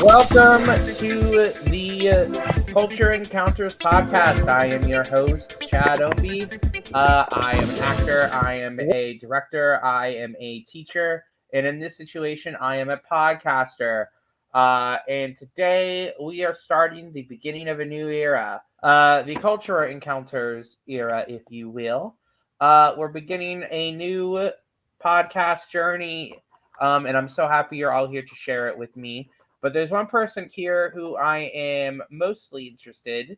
Welcome to the Culture Encounters podcast. I am your host, Chad Opie. I am an actor, I am a director, I am a teacher, and in this situation, I am a podcaster. And today we are starting the beginning of a new era, the Culture Encounters era, if you will. We're beginning a new podcast journey, and I'm so happy you're all here to share it with me. But there's one person here who I am mostly interested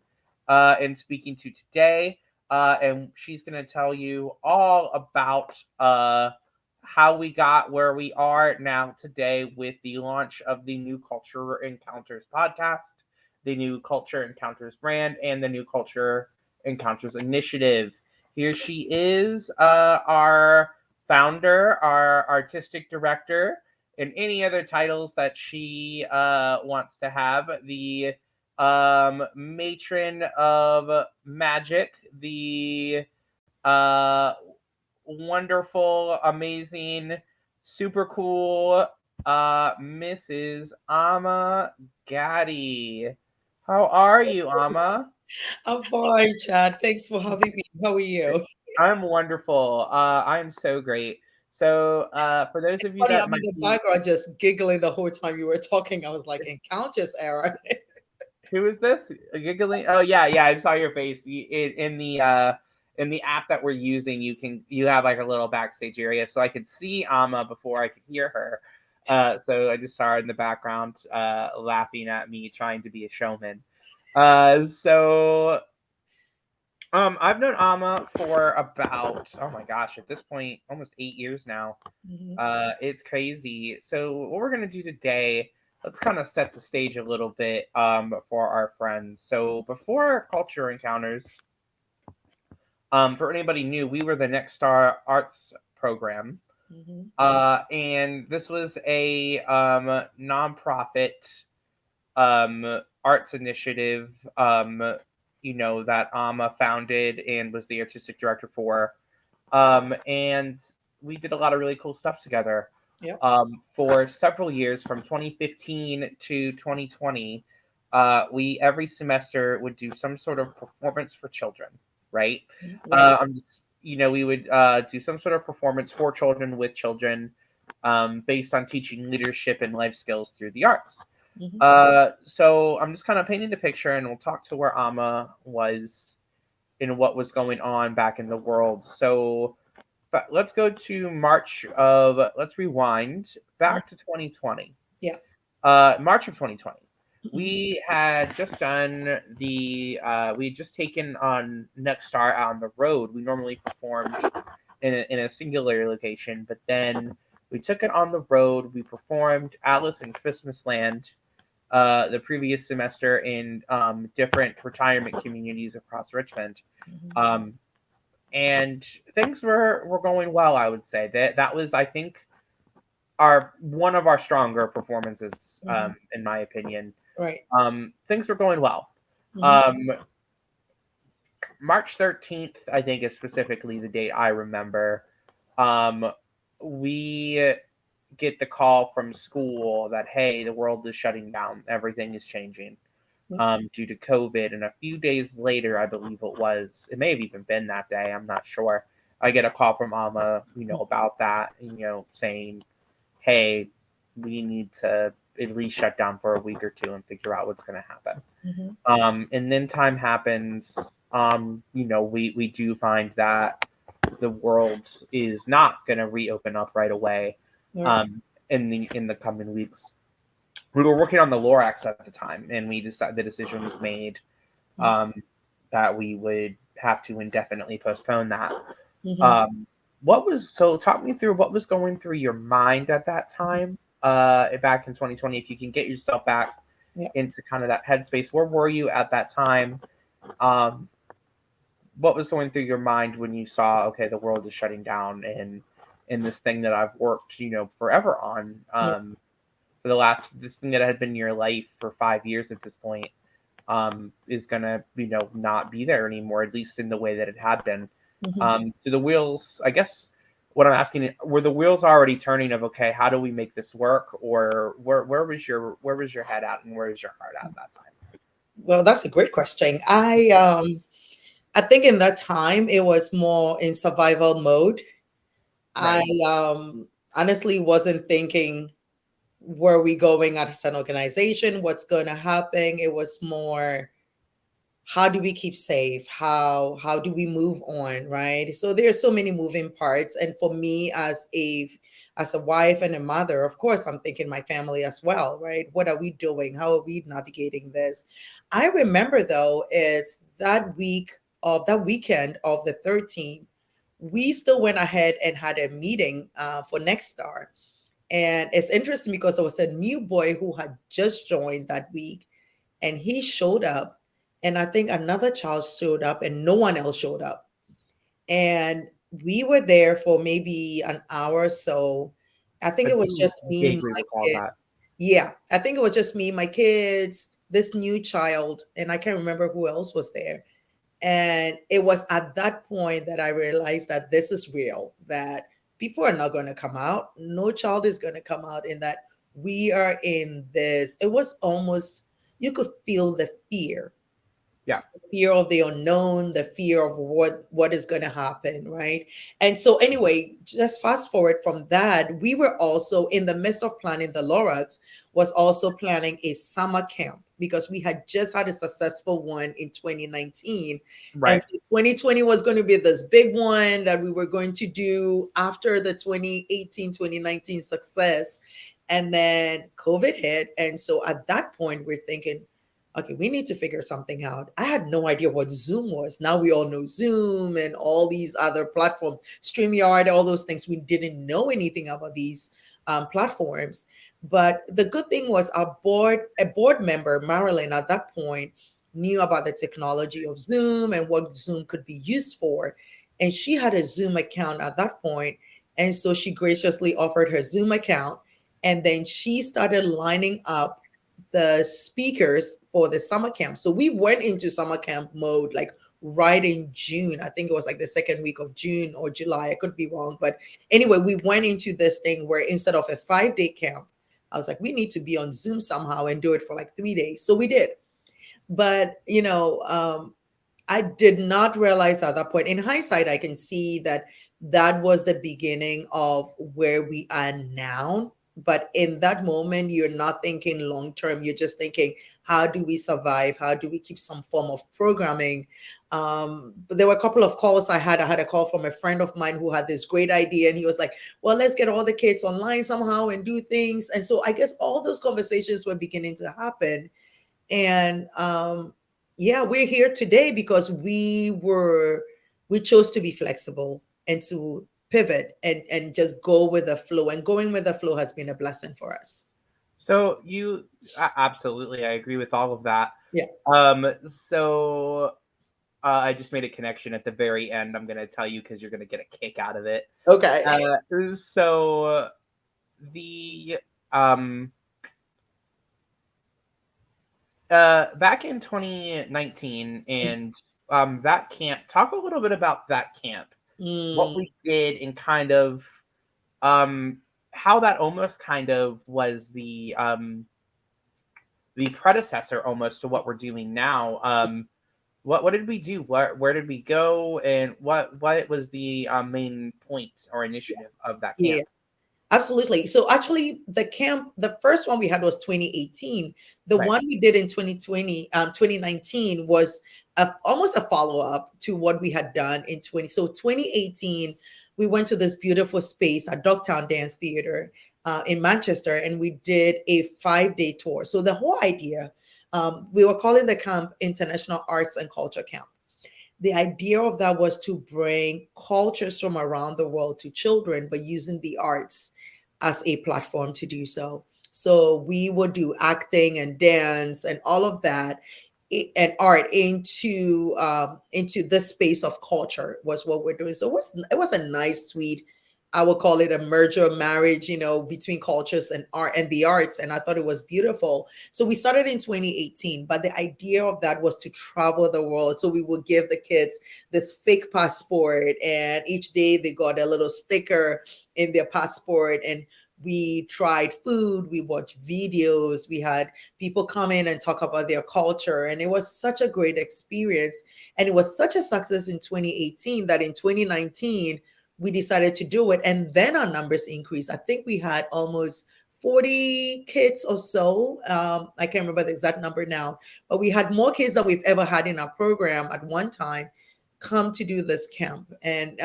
in speaking to today, and she's going to tell you all about how we got where we are now today with the launch of the new Culture Encounters podcast, the new Culture Encounters brand, and the new Culture Encounters initiative. Here she is, our founder, our artistic director, and any other titles that she wants to have. The matron of magic, the uh, wonderful, amazing, super cool Mrs. Amma Gatty. How are you, Amma? I'm fine, Chad. Thanks for having me. How are you? I'm wonderful. I'm so great. So, for those of you Funny, that I'm in might the be, background just giggling the whole time you were talking. I was like, Encounters era. who is this? Giggling? Oh yeah, yeah. I saw your face in the app that we're using. You have like a little backstage area, so I could see Amma before I could hear her. So I just saw her in the background, laughing at me trying to be a showman. So I've known Amma for about, oh my gosh, at this point, almost 8 years now. Mhm. It's crazy. So what we're gonna do today, let's kind of set the stage a little bit for our friends. So before Culture Encounters, for anybody new, we were the Next Star Arts program. Mhm. And this was a nonprofit arts initiative, that Amma founded and was the artistic director for. And we did a lot of really cool stuff together Yep. for several years, from 2015 to 2020. We every semester would do some sort of performance for children, right? Right. We would do some sort of performance for children with children, based on teaching leadership and life skills through the arts. Mhm. So I'm just kind of painting the picture, and we'll talk to where Amma was in what was going on back in the world. So but let's go to let's rewind Mhm. back to 2020. Yeah. March of 2020. Mhm. We had just done we had just taken on Next Star out on the road. We normally performed in a singular location, but then we took it on the road. We performed Alice in Christmas Land the previous semester in different retirement communities across Richmond. Mhm. Um, and things were going well. I would say that was, I think, our one of our stronger performances, Mhm. in my opinion. Right. Things were going well. Mhm. Um, March 13th, I think, is specifically the date I remember. Um, we get the call from school that, hey, the world is shutting down, everything is changing, Yeah. due to COVID. And a few days later, I believe it may have even been that day, I'm not sure. I get a call from Alma, about that, saying, hey, we need to at least shut down for a week or two and figure out what's going to happen. Mhm. And then time happens. We do find that the world is not going to reopen up right away, Right. um, in the coming weeks. We were working on the Lorax at the time, and we decided the decision was made, Mhm. um, that we would have to indefinitely postpone that. Mhm. Um, talk me through what was going through your mind at that time, back in 2020. If you can get yourself back Yeah. into kind of that headspace, where were you at that time? Um, what was going through your mind when you saw, okay, the world is shutting down, and in this thing that I've worked, forever on, Yeah. for the last this thing that had been your life for 5 years at this point, is gonna, not be there anymore, at least in the way that it had been. Mhm. Do the wheels, I guess, what I'm asking, were the wheels already turning of, okay, how do we make this work, or where was your head at, and where was your heart at that time? Well, that's a great question. I think in that time it was more in survival mode. I Right. honestly wasn't thinking where we going as an organization, what's going to happen. It was more, how do we keep safe? How do we move on, right? So there's so many moving parts, and for me as a wife and a mother, of course I'm thinking my family as well, right? What are we doing? How are we navigating this? I remember though is that weekend of the 13th, we still went ahead and had a meeting for Next Star. And it's interesting because there was a new boy who had just joined that week, and he showed up, and I think another child showed up, and no one else showed up. And we were there for maybe an hour or so. I think I it was do just me, vaguely my recall kids. that. Yeah, I think it was just me, my kids, this new child, and I can't remember who else was there. And it was at that point that I realized that this is real, that people are not going to come out. No child is going to come out, in that we are in this. It was almost, you could feel the Yeah. fear of the unknown, the fear of what is going to happen, right? And so anyway, just fast forward from that, we were also in the midst of planning, the Lorax was also planning a summer camp, because we had just had a successful one in 2019, and Right. so 2020 was going to be this big one that we were going to do after the 2018 2019 success. And then COVID hit, and so at that point we're thinking, okay, we need to figure something out. I had no idea what Zoom was. Now we all know Zoom and all these other platforms, StreamYard, all those things. We didn't know anything about these platforms. But the good thing was a board member, Marilyn, at that point, knew about the technology of Zoom and what Zoom could be used for. And she had a Zoom account at that point. And so she graciously offered her Zoom account. And then she started lining up the speakers for the summer camp. So we went into summer camp mode like right in June. I think it was like the second week of June or July. I could be wrong. But anyway, we went into this thing where instead of a 5-day camp, I was like, we need to be on Zoom somehow and do it for like 3 days. So we did. But, I did not realize at that point. In hindsight, I can see that that was the beginning of where we are now. But in that moment, you're not thinking long term. You're just thinking, how do we survive? How do we keep some form of programming? But there were a couple of calls I had. I had a call from a friend of mine who had this great idea, and he was like, well, let's get all the kids online somehow and do things. And so I guess all those conversations were beginning to happen. And yeah, we're here today because we chose to be flexible and to pivot and just go with the flow. And going with the flow has been a blessing for us. So absolutely, I agree with all of that. Yeah. So I just made a connection at the very end. I'm going to tell you because you're going to get a kick out of it. Okay. So the um back in 2019, and that camp, talk a little bit about that camp, what Mm, we did, and kind of um how that almost kind of was the predecessor almost to what we're doing now. What did we do? Where did we go? And what was the main point or initiative of that yeah. camp? Absolutely. So actually the camp, the first one we had was 2018. The Right. one we did in 2019 was almost a follow-up to what we had done in 20. So 2018, we went to this beautiful space at Dogtown Dance Theater in Manchester, and we did a 5-day tour. So the whole idea, we were calling the camp International Arts and Culture Camp. The idea of that was to bring cultures from around the world to children, but using the arts as a platform to do so. So we would do acting and dance and all of that, and art into this space of culture was what we're doing. So it was a nice, sweet I would call it a merger marriage, between cultures and art and the arts. And I thought it was beautiful. So we started in 2018, but the idea of that was to travel the world. So we would give the kids this fake passport, and each day they got a little sticker in their passport. And we tried food, we watched videos, we had people come in and talk about their culture. And it was such a great experience. And it was such a success in 2018 that in 2019, we decided to do it. And then our numbers increased. I think we had almost 40 kids or so. I can't remember the exact number now, but we had more kids than we've ever had in our program at one time come to do this camp. And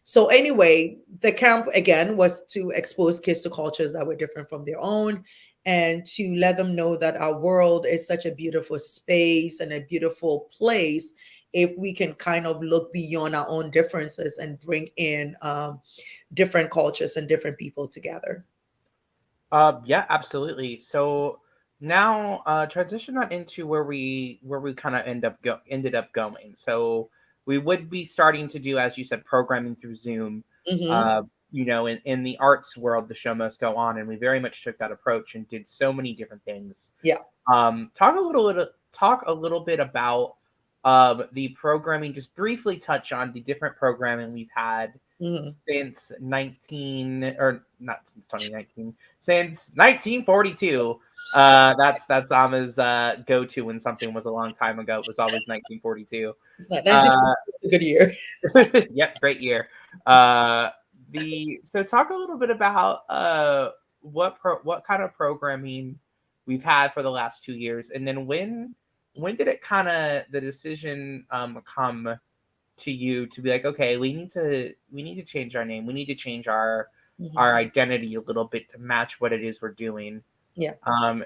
so, anyway, the camp again was to expose kids to cultures that were different from their own, and to let them know that our world is such a beautiful space and a beautiful place if we can kind of look beyond our own differences and bring in different cultures and different people together. Yeah, absolutely. So now, transition on into where we kind of ended up going. So we would be starting to do, as you said, programming through Zoom. Hmm. Uh, in the arts world, the show must go on, and we very much took that approach and did so many different things. Yeah. Talk a little bit about the programming. Just briefly touch on the different programming we've had Hmm. since 19 or not since 2019, since 1942. That's Amma's go-to when something was a long time ago. It was always 1942. It's not that's Uh, a good year. yep, great year. Uh, the so talk a little bit about what kind of programming we've had for the last 2 years, and then when did it kind of the decision come to you to be like, okay, we need to change our name, we need to change Mhm. our identity a little bit to match what it is we're doing, Yeah. um,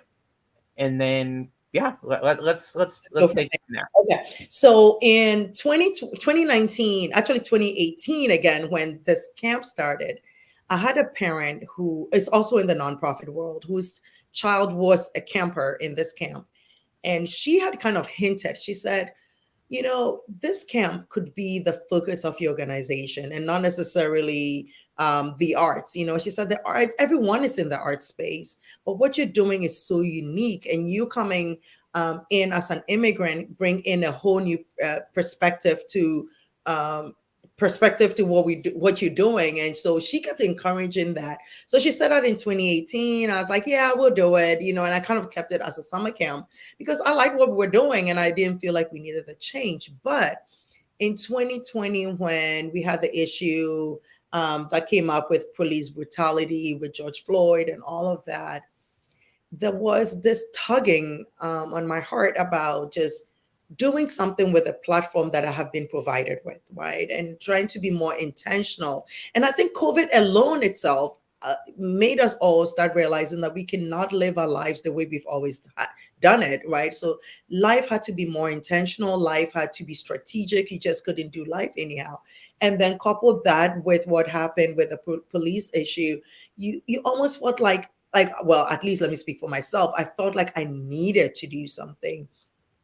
and then yeah, Go let's from take it from there. there. Okay. So in 2019, actually 2018, again, when this camp started, I had a parent who is also in the nonprofit world whose child was a camper in this camp. And she had kind of hinted, she said, this camp could be the focus of your organization and not necessarily the arts. She said the arts, everyone is in the art space, but what you're doing is so unique, and you coming in as an immigrant bring in a whole new um, perspective to what we do, what you're doing. And so she kept encouraging that. So she said that in 2018. I was like, yeah, we'll do it, and I kind of kept it as a summer camp because I liked what we were doing and I didn't feel like we needed a change. But in 2020, when we had the issue that came up with police brutality with George Floyd and all of that, there was this tugging on my heart about just doing something with a platform that I have been provided with, right? And trying to be more intentional. And I think COVID alone itself made us all start realizing that we cannot live our lives the way we've always done it, right? So life had to be more intentional. Life had to be strategic. You just couldn't do life anyhow. And then couple that with what happened with the police issue, you almost felt like, well, at least let me speak for myself, I felt like I needed to do something.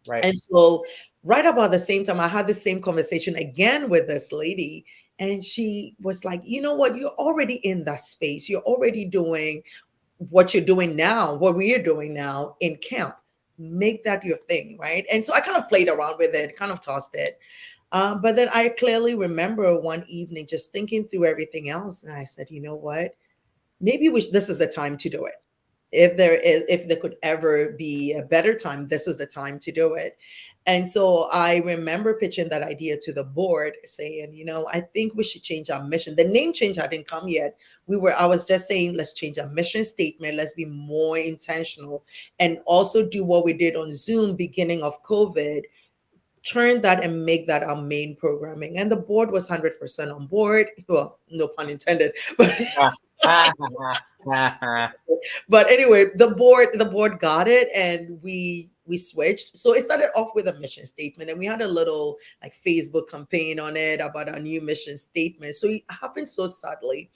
Right. And so right about the same time, I had the same conversation again with this lady, and she was like, you know what, you're already in that space, you're already doing what you're doing now, what we are doing now in camp, make that your thing, right? And so I kind of played around with it, kind of tossed it. But then I clearly remember one evening just thinking through everything else, and I said, you know what, maybe this is the time to do it. If there could ever be a better time, this is the time to do it. And so I remember pitching that idea to the board, saying, I think we should change our mission. The name change hadn't come yet. I was just saying, let's change our mission statement, let's be more intentional, and also do what we did on Zoom beginning of COVID, turn that and make that our main programming. And the board was 100% on board. Well, no pun intended, but but anyway, the board got it, and we switched. So it started off with a mission statement, and we had a little like Facebook campaign on it about our new mission statement. So it happened so subtly.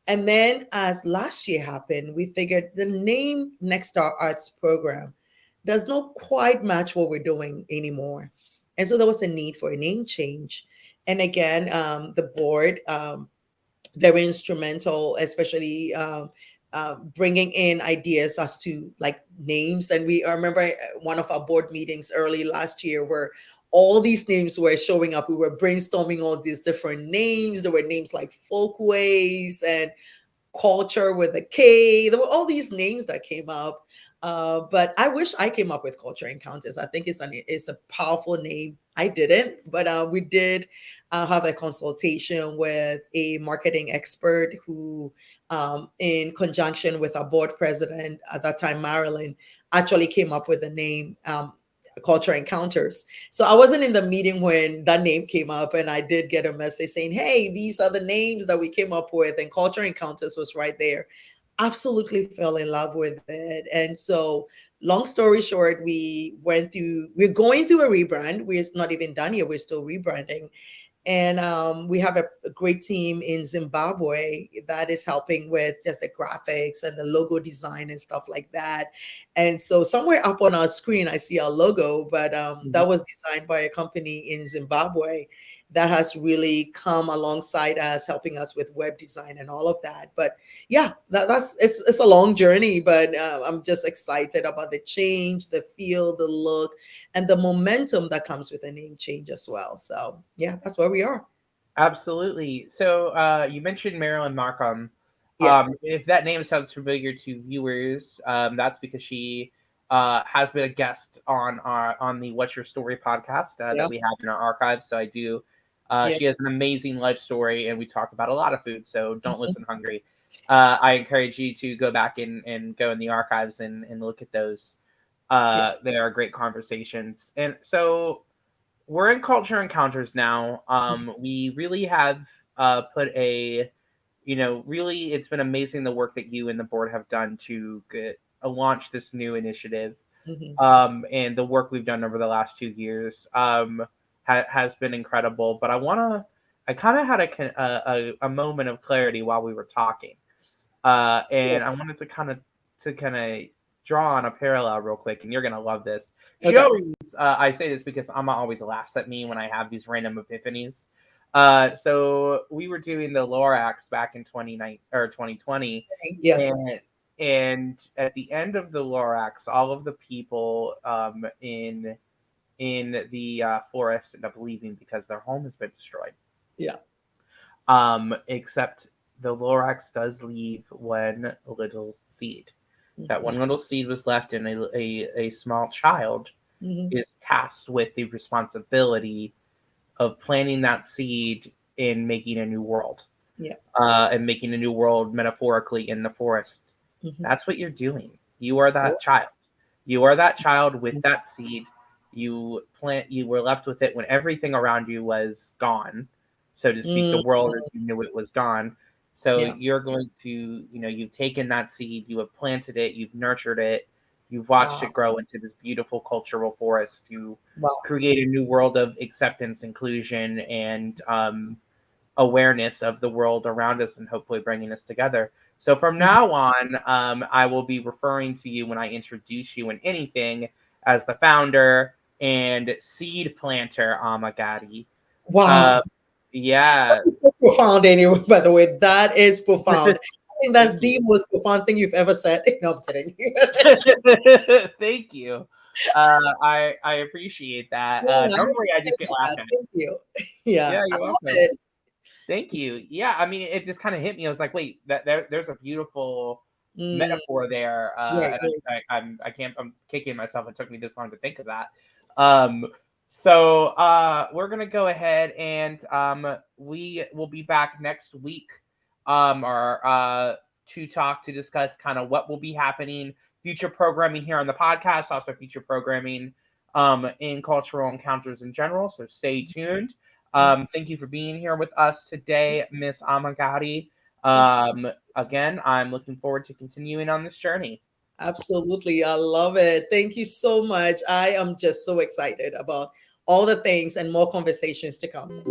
And then as last year happened, we figured the name Next Star Arts program does not quite match what we're doing anymore. And so there was a need for a name change. And again, the board very instrumental, especially bringing in ideas as to like names. And I remember one of our board meetings early last year where all these names were showing up. We were brainstorming all these different names. There were names like folkways and culture with a K. There were all these names that came up. But I wish I came up with culture encounters. I think it's a powerful name. I didn't, but we did have a consultation with a marketing expert who, in conjunction with our board president at that time, Marilyn, actually came up with the name. Culture encounters. So I wasn't in the meeting when that name came up, and I did get a message saying, "Hey, these are the names that we came up with," and culture encounters was right there. Absolutely fell in love with it. And so, long story short, we're going through a rebrand. We're not even done yet. We're still rebranding, and we have a great team in Zimbabwe that is helping with just the graphics and the logo design and stuff like that. And so somewhere up on our screen, I see our logo, but Mhm. that was designed by a company in Zimbabwe that has really come alongside us, helping us with web design and all of that. But yeah, that's it's a long journey, but I'm just excited about the change, the feel, the look, and the momentum that comes with a name change as well. So yeah, that's where we are. Absolutely. So you mentioned Marilyn Markham. Yeah. If that name sounds familiar to viewers, that's because she has been a guest on the What's Your Story podcast that Yeah. we have in our archives. So I do. Yeah. She has an amazing life story, and we talk about a lot of food. So don't Mhm. listen hungry. I encourage you to go back and go in the archives and look at those. Yeah. They are great conversations. And so we're in culture encounters now. We really have put a, really, it's been amazing the work that you and the board have done to launch this new initiative. Mhm. And the work we've done over the last 2 years has been incredible. But I kind of had a moment of clarity while we were talking, Yeah. and I wanted to kind of draw on a parallel real quick, and you're gonna love this. She Okay. always, I say this because Amma always laughs at me when I have these random epiphanies. So we were doing the Lorax back in 2020, Yeah. and at the end of the Lorax, all of the people in the forest end up leaving because their home has been destroyed. Yeah. Except the Lorax does leave one little seed. That Mhm. one little seed was left, and a small child Mhm. is tasked with the responsibility of planting that seed in making a new world, Yeah. and making a new world metaphorically in the forest. Mhm. That's what you're doing. You are Oh. that child. You are that child with that seed. You were left with it when everything around you was gone, so to speak. The Mm. world as you knew it was gone. So Yeah. you're going to, you've taken that seed, you have planted it, you've nurtured it, you've watched Wow. it grow into this beautiful cultural forest to Wow. create a new world of acceptance, inclusion, and awareness of the world around us, and hopefully bringing us together. So from Mhm. now on, I will be referring to you when I introduce you in anything as the founder and seed planter Amma Gatty. Uh, Wow. yeah. So profound anyway, by the way. That is profound. I think that's Thank you. the most profound thing you've ever said. No, I'm kidding. Thank you. I appreciate that. Yeah, I Normally I just appreciate get that. laughed at. Thank you. Yeah, Yeah, I you're love welcome. it. Thank you. Yeah, I mean, it just kind of hit me. I was like, wait, there's a beautiful Mm, metaphor there, right, and right. I can't. I'm kicking myself. It took me this long to think of that. Um, so we're gonna go ahead and we will be back next week, or to talk to discuss kind of what will be happening, future programming here on the podcast, also future programming in cultural encounters in general. So stay tuned. Mm, Thank you for being here with us today, Miss Amma Gatty. that's Again, I'm looking forward to continuing on this journey. absolutely. I love it. Thank you so much. I am just so excited about all the things and more conversations to come.